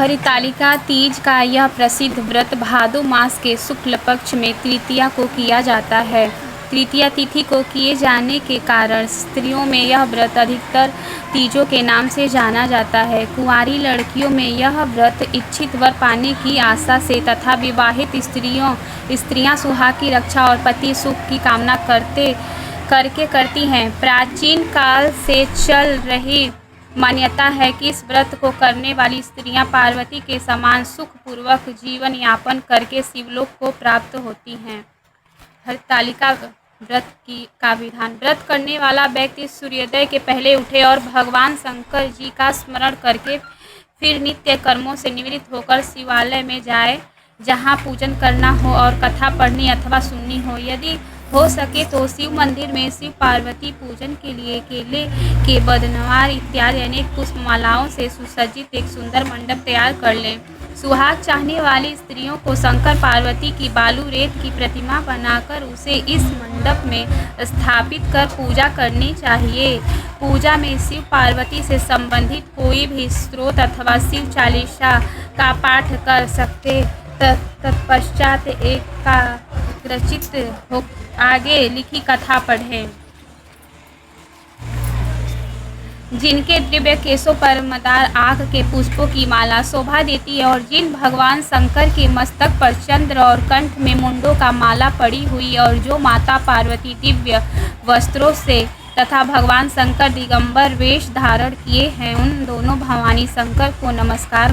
हरितालिका तीज का यह प्रसिद्ध व्रत भादो मास के शुक्ल पक्ष में तृतीया को किया जाता है। तृतीया तिथि को किए जाने के कारण स्त्रियों में यह व्रत अधिकतर तीजों के नाम से जाना जाता है। कुंवारी लड़कियों में यह व्रत इच्छित वर पाने की आशा से तथा विवाहित स्त्रियां सुहाग की रक्षा और पति सुख की कामना करके करती हैं। प्राचीन काल से चल रही मान्यता है कि इस व्रत को करने वाली स्त्रियां पार्वती के समान सुखपूर्वक जीवन यापन करके शिवलोक को प्राप्त होती हैं। हरितालिका व्रत का विधान। व्रत करने वाला व्यक्ति सूर्योदय के पहले उठे और भगवान शंकर जी का स्मरण करके फिर नित्य कर्मों से निवृत्त होकर शिवालय में जाए, जहां पूजन करना हो और कथा पढ़नी अथवा सुननी हो। यदि हो सके तो शिव मंदिर में शिव पार्वती पूजन के लिए केले के बदनवार इत्यादि अनेक पुष्पमालाओं से सुसज्जित एक सुंदर मंडप तैयार कर लें। सुहाग चाहने वाली स्त्रियों को शंकर पार्वती की बालू रेत की प्रतिमा बनाकर उसे इस मंडप में स्थापित कर पूजा करनी चाहिए। पूजा में शिव पार्वती से संबंधित कोई भी स्तोत्र अथवा शिव चालीसा का पाठ कर सकते। तत्पश्चात एकाग्रचित्त हो आगे लिखी कथा पढ़ें। जिनके दिव्य केशों पर मदार आँख के पुष्पों की माला शोभा देती है और जिन भगवान शंकर के मस्तक पर चंद्र और कंठ में मुंडों का माला पड़ी हुई और जो माता पार्वती दिव्य वस्त्रों से तथा भगवान शंकर दिगंबर वेश धारण किए हैं, उन दोनों भवानी शंकर को नमस्कार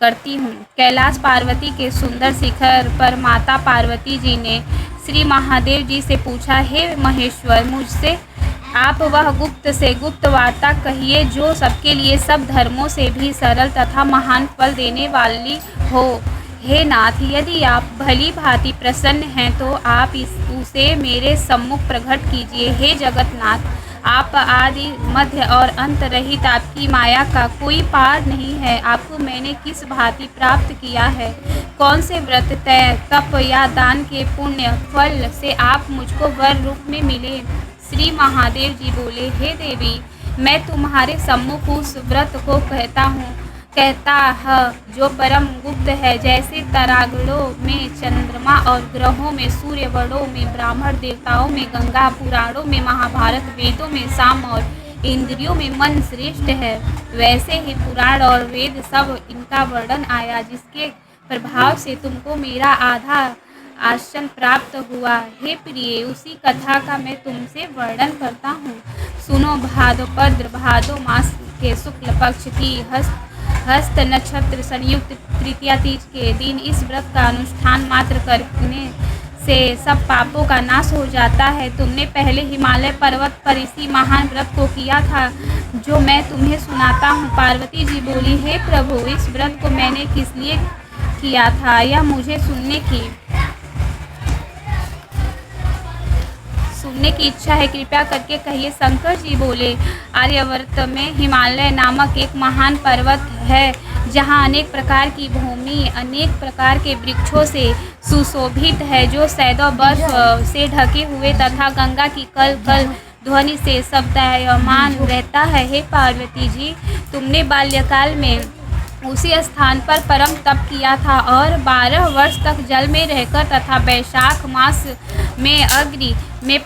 करती हूँ। कैलाश पार्वती के सुंदर शिखर पर माता पार्वती जी ने श्री महादेव जी से पूछा, हे महेश्वर, मुझसे आप वह गुप्त से गुप्त वार्ता कहिए जो सबके लिए सब धर्मों से भी सरल तथा महान फल देने वाली हो। हे नाथ, यदि आप भली भांति प्रसन्न हैं तो आप उसे मेरे सम्मुख प्रकट कीजिए। हे जगतनाथ, आप आदि मध्य और अंत रहित, आपकी माया का कोई पार नहीं है। आपको मैंने किस भांति प्राप्त किया है? कौन से व्रत तप या दान के पुण्य फल से आप मुझको वर रूप में मिले? श्री महादेव जी बोले, हे देवी, मैं तुम्हारे सम्मुख उस व्रत को कहता है जो परम गुप्त है। जैसे तरागड़ों में चंद्रमा और ग्रहों में सूर्य, वर्णों में ब्राह्मण, देवताओं में गंगा, पुराणों में महाभारत, वेदों में साम और इंद्रियों में मन श्रेष्ठ है, वैसे ही पुराण और वेद सब इनका वर्णन आया, जिसके प्रभाव से तुमको मेरा आधा आसन प्राप्त हुआ। हे प्रिय, उसी कथा का मैं तुमसे वर्णन करता हूँ। सुनो। भादो मास के शुक्ल पक्ष की हस्त नक्षत्र संयुक्त तृतीया तीज के दिन इस व्रत का अनुष्ठान मात्र करने से सब पापों का नाश हो जाता है। तुमने पहले हिमालय पर्वत पर इसी महान व्रत को किया था जो मैं तुम्हें सुनाता हूँ। पार्वती जी बोली, हे प्रभु, इस व्रत को मैंने किस लिए किया था यह मुझे सुनने की इच्छा है, कृपया करके कहिए। शंकर जी बोले, आर्यावर्त में हिमालय नामक एक महान पर्वत है, जहाँ अनेक प्रकार की भूमि अनेक प्रकार के वृक्षों से सुशोभित है, जो सैदों बर्फ से ढके हुए तथा गंगा की कल कल ध्वनि से शब्दायमान रहता है। हे पार्वती जी, तुमने बाल्यकाल में उसी स्थान पर परम तप किया था और 12 वर्ष तक जल में रहकर तथा वैशाख मास में अग्नि में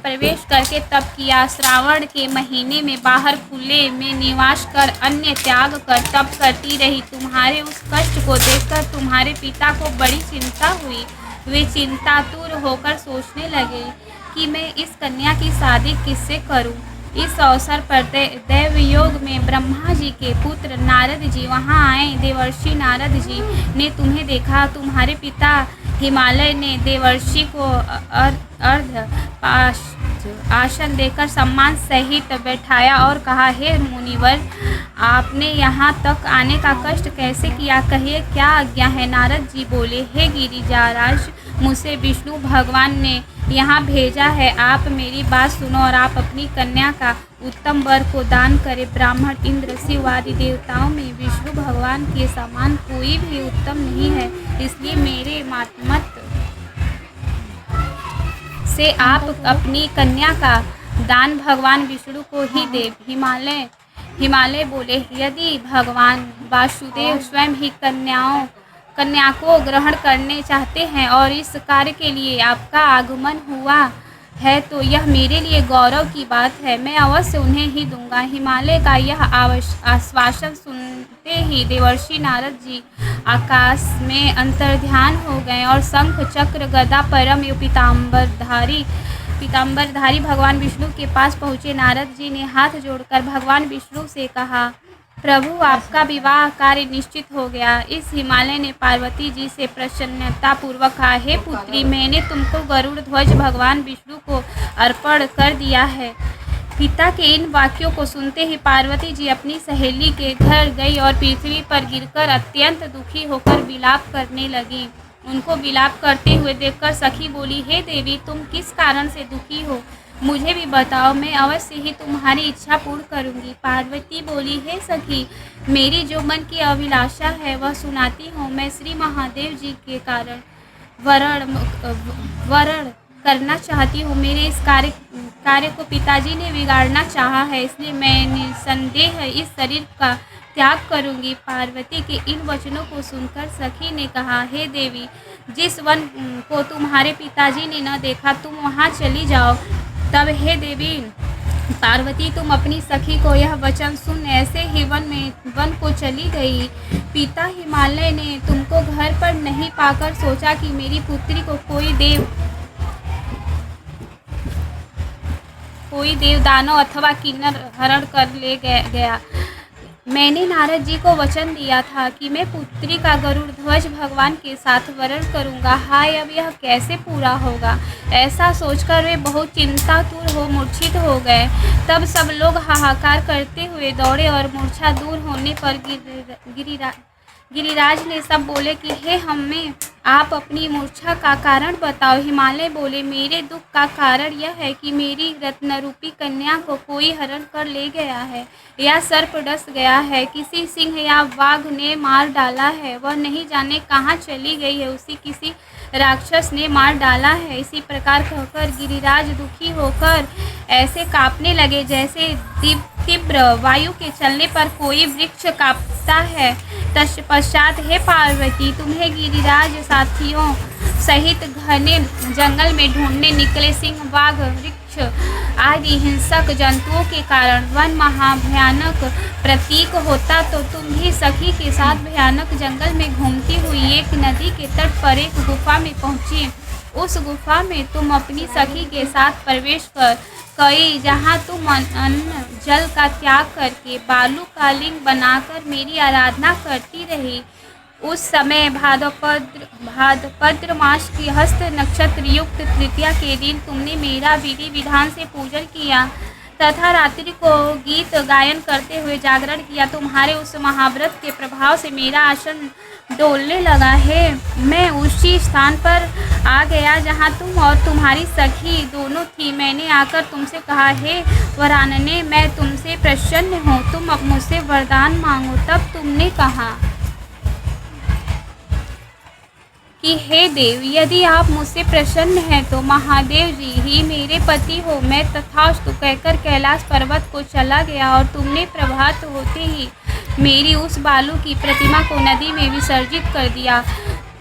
प्रवेश करके तप किया। श्रावण के महीने में बाहर खुले में निवास कर अन्न त्याग कर तप करती रही। तुम्हारे उस कष्ट को देखकर तुम्हारे पिता को बड़ी चिंता हुई। वे चिंतातुर होकर सोचने लगे कि मैं इस कन्या की शादी किससे करूं। इस अवसर पर देवयोग में ब्रह्मा जी के पुत्र नारद जी वहां आए। देवर्षि नारद जी ने तुम्हें देखा। तुम्हारे पिता हिमालय ने देवर्षि को अर्ध आसन देकर सम्मान सहित बैठाया और कहा, हे मुनिवर, आपने यहाँ तक आने का कष्ट कैसे किया? कहिए, क्या आज्ञा है? नारद जी बोले, हे गिरिजाराज, मुझसे विष्णु भगवान ने यहाँ भेजा है। आप मेरी बात सुनो और आप अपनी कन्या का उत्तम वर को दान करें। ब्राह्मण, इंद्र, शिव आदि देवताओं में विष्णु भगवान के समान कोई भी उत्तम नहीं है, इसलिए मेरे मत से आप अपनी कन्या का दान भगवान विष्णु को ही दें। हिमालय बोले, यदि भगवान वासुदेव स्वयं ही कन्या को ग्रहण करने चाहते हैं और इस कार्य के लिए आपका आगमन हुआ है तो यह मेरे लिए गौरव की बात है। मैं अवश्य उन्हें ही दूंगा। हिमालय का यह आश्वासन सुनते ही देवर्षि नारद जी आकाश में अंतर्ध्यान हो गए और शंख चक्र गदा परम पीताम्बरधारी भगवान विष्णु के पास पहुँचे। नारद जी ने हाथ जोड़कर भगवान विष्णु से कहा, प्रभु आपका विवाह कार्य निश्चित हो गया। इस हिमालय ने पार्वती जी से प्रसन्नता पूर्वक कहा, हे पुत्री, मैंने तुमको गरुड़ ध्वज भगवान विष्णु को अर्पण कर दिया है। पिता के इन वाक्यों को सुनते ही पार्वती जी अपनी सहेली के घर गई और पृथ्वी पर गिरकर अत्यंत दुखी होकर विलाप करने लगी। उनको विलाप करते हुए देखकर सखी बोली, हे देवी, तुम किस कारण से दुखी हो, मुझे भी बताओ, मैं अवश्य ही तुम्हारी इच्छा पूर्ण करूंगी। पार्वती बोली, हे सखी, मेरी जो मन की अभिलाषा है वह सुनाती हूँ। मैं श्री महादेव जी के कारण वरण करना चाहती हूँ। मेरे इस कार्य को पिताजी ने बिगाड़ना चाहा है, इसलिए मैं निसंदेह इस शरीर का त्याग करूंगी। पार्वती के इन वचनों को सुनकर सखी ने कहा, हे देवी, जिस वन को तुम्हारे पिताजी ने न देखा तुम वहाँ चली जाओ। तब हे देवी पार्वती तुम अपनी सखी को यह वचन सुन ऐसे ही वन को चली गई। पिता हिमालय ने तुमको घर पर नहीं पाकर सोचा कि मेरी पुत्री को कोई देव दानव अथवा किन्नर हरण कर ले गया। मैंने नारद जी को वचन दिया था कि मैं पुत्री का गरुड़ ध्वज भगवान के साथ वरण करूंगा। हाय, अब यह कैसे पूरा होगा। ऐसा सोचकर वे बहुत चिंतातुर हो मूर्छित हो गए। तब सब लोग हाहाकार करते हुए दौड़े और मूर्छा दूर होने पर गिरिराज ने सब बोले कि हे हमें आप अपनी मूर्छा का कारण बताओ। हिमालय बोले, मेरे दुख का कारण यह है कि मेरी रत्नरूपी कन्या को कोई हरण कर ले गया है या सर्प डस गया है, किसी सिंह या वाघ ने मार डाला है, वह नहीं जाने कहाँ चली गई है, उसी किसी राक्षस ने मार डाला है। इसी प्रकार कहकर गिरिराज दुखी होकर ऐसे कांपने लगे जैसे तीव्र वायु के चलने पर कोई वृक्ष कांपता है। तत्पश्चात हे पार्वती, तुम्हें गिरिराज साथियों सहित घने जंगल में ढूंढने निकले सिंह, बाघ, वृक्ष आदि हिंसक जंतुओं के कारण वन महाभयानक प्रतीक होता तो तुम भी सखी के साथ भयानक जंगल में घूमती हुई एक नदी के तट पर एक गुफा में पहुंची। उस गुफा में तुम अपनी सखी के साथ प्रवेश कर गई, जहाँ तुम अन्न जल का त्याग करके बालू का लिंग बनाकर मेरी आराधना करती रही। उस समय भाद्रपद मास की हस्त नक्षत्र युक्त तृतीया के दिन तुमने मेरा विधि विधान से पूजन किया तथा रात्रि को गीत गायन करते हुए जागरण किया। तुम्हारे उस महाव्रत के प्रभाव से मेरा आसन डोलने लगा है। मैं उसी स्थान पर आ गया जहाँ तुम और तुम्हारी सखी दोनों थी। मैंने आकर तुमसे कहा, हे वरानने, मैं तुमसे प्रसन्न हूँ, तुम अब मुझसे वरदान मांगो। तब तुमने कहा कि हे देव, यदि आप मुझसे प्रसन्न हैं तो महादेव जी ही मेरे पति हो। मैं तथास्तु कहकर कैलाश पर्वत को चला गया और तुमने प्रभात होते ही मेरी उस बालू की प्रतिमा को नदी में विसर्जित कर दिया।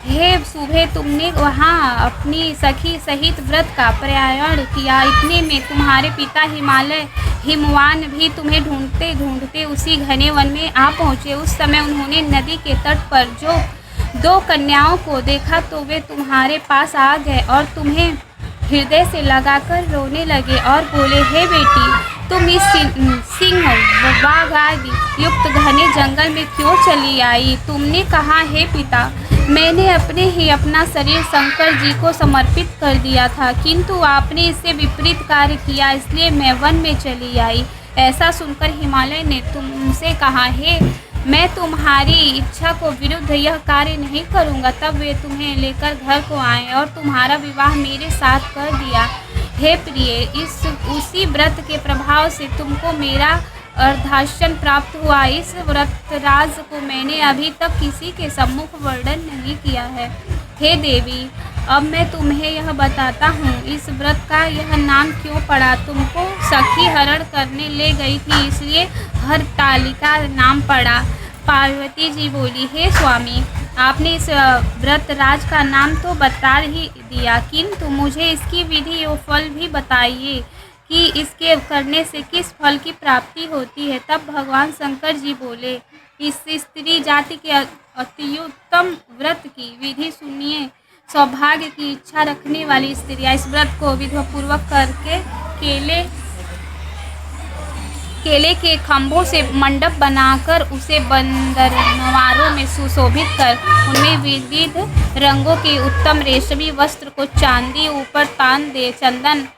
हे सुबह तुमने वहाँ अपनी सखी सहित व्रत का प्रयाण किया। इतने में तुम्हारे पिता हिमवान भी तुम्हें ढूंढते ढूंढते उसी घने वन में आ पहुँचे। उस समय उन्होंने नदी के तट पर जो दो कन्याओं को देखा तो वे तुम्हारे पास आ गए और तुम्हें हृदय से लगाकर रोने लगे और बोले, हे बेटी, तुम इस सिंह बाघ आदि युक्त घने जंगल में क्यों चली आई। तुमने कहा, हे पिता, मैंने अपना शरीर शंकर जी को समर्पित कर दिया था, किंतु आपने इससे विपरीत कार्य किया, इसलिए मैं वन में चली आई। ऐसा सुनकर हिमालय ने तुमसे कहा, हे मैं तुम्हारी इच्छा को विरुद्ध यह कार्य नहीं करूँगा। तब वे तुम्हें लेकर घर को आए और तुम्हारा विवाह मेरे साथ कर दिया। हे प्रिय, उसी व्रत के प्रभाव से तुमको मेरा अर्धासन प्राप्त हुआ। इस व्रत राज को मैंने अभी तक किसी के सम्मुख वर्णन नहीं किया है। हे देवी, अब मैं तुम्हें यह बताता हूँ, इस व्रत का यह नाम क्यों पड़ा। तुमको सखी हरण करने ले गई थी, इसलिए हरतालिका नाम पड़ा। पार्वती जी बोली, हे स्वामी, आपने इस व्रत राज का नाम तो बता ही दिया, किंतु मुझे इसकी विधि और फल भी बताइए कि इसके करने से किस फल की प्राप्ति होती है। तब भगवान शंकर जी बोले, इस स्त्री जाति के अत्युत्तम व्रत की विधि सुनिए। सौभाग्य की इच्छा रखने वाली स्त्रियां इस व्रत को विधिपूर्वक करके केले के खम्भों से मंडप बनाकर उसे बंदरनवारों में सुशोभित कर उनमें विविध रंगों के उत्तम रेशमी वस्त्र को चांदी ऊपर तान दे चंदन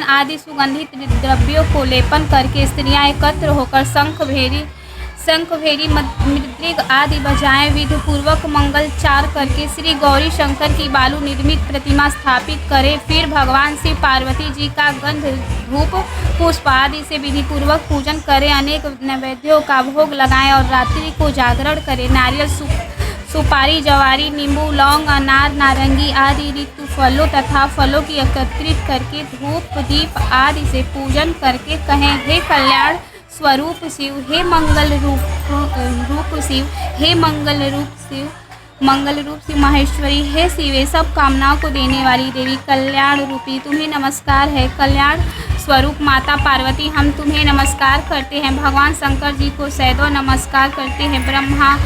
आदि सुगंधित द्रव्यों को लेपन करके स्त्रियां एकत्र होकर शंख भेरी मृदंग आदि बजाएं, विधिपूर्वक मंगलचार करके श्री गौरी शंकर की बालू निर्मित प्रतिमा स्थापित करें। फिर भगवान शिव पार्वती जी का गंध धूप पुष्प आदि से विधिपूर्वक पूजन करें, अनेक नैवेद्यों का भोग लगाएं और रात्रि को जागरण करें। नारियल सुपारी जवारी नींबू लौंग अनार नारंगी आदि ऋतु फलों तथा फलों की एकत्रित करके धूप दीप आदि से पूजन करके कहें, हे कल्याण स्वरूप शिव, हे मंगल रूप शिव, हे मंगल रूप शिव महेश्वरी, हे शिवे सब कामनाओं को देने वाली देवी, कल्याण रूपी तुम्हें नमस्कार है। कल्याण स्वरूप माता पार्वती, हम तुम्हें नमस्कार करते हैं। भगवान शंकर जी को सैदों नमस्कार करते हैं। ब्रह्मा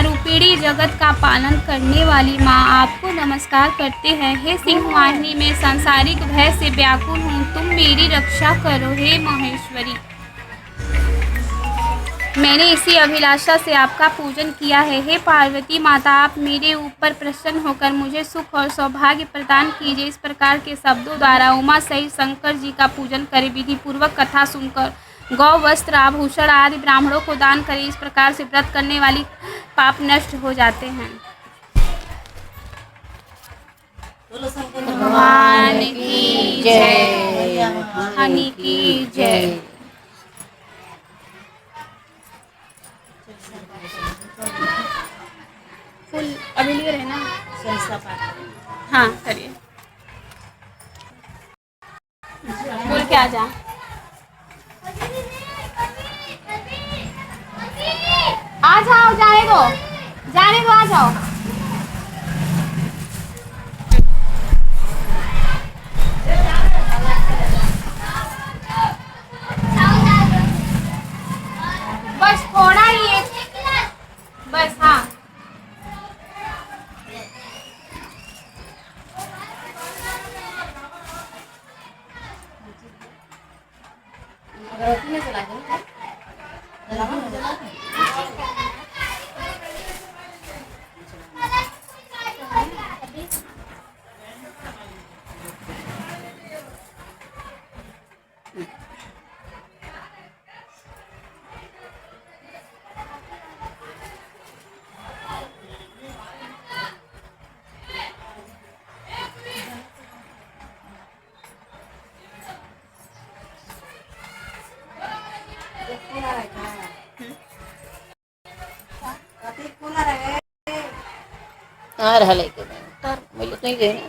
रूपिणी जगत का पालन करने वाली माँ, आपको नमस्कार करते हैं। हे सिंहवाहिनी, में सांसारिक भय से व्याकुल हूँ, तुम मेरी रक्षा करो। हे महेश्वरी, मैंने इसी अभिलाषा से आपका पूजन किया है। हे पार्वती माता, आप मेरे ऊपर प्रसन्न होकर मुझे सुख और सौभाग्य प्रदान कीजिए। इस प्रकार के शब्दों द्वारा उमा सहित शंकर जी का पूजन करें। विधि पूर्वक कथा सुनकर गौ वस्त्र आभूषण आदि ब्राह्मणों को दान करें। इस प्रकार से व्रत करने वाली पाप नष्ट हो जाते हैं। भगवान की जय, हनी की जय। फुल अभी लिए रहे ना, हाँ करिए, बोल के आ जा। आ जाओ, जाने दो, आ जाओ। बस थोड़ा ही है, बस। हाँ, हाँ रहा लेके तर मुझे तो ही गए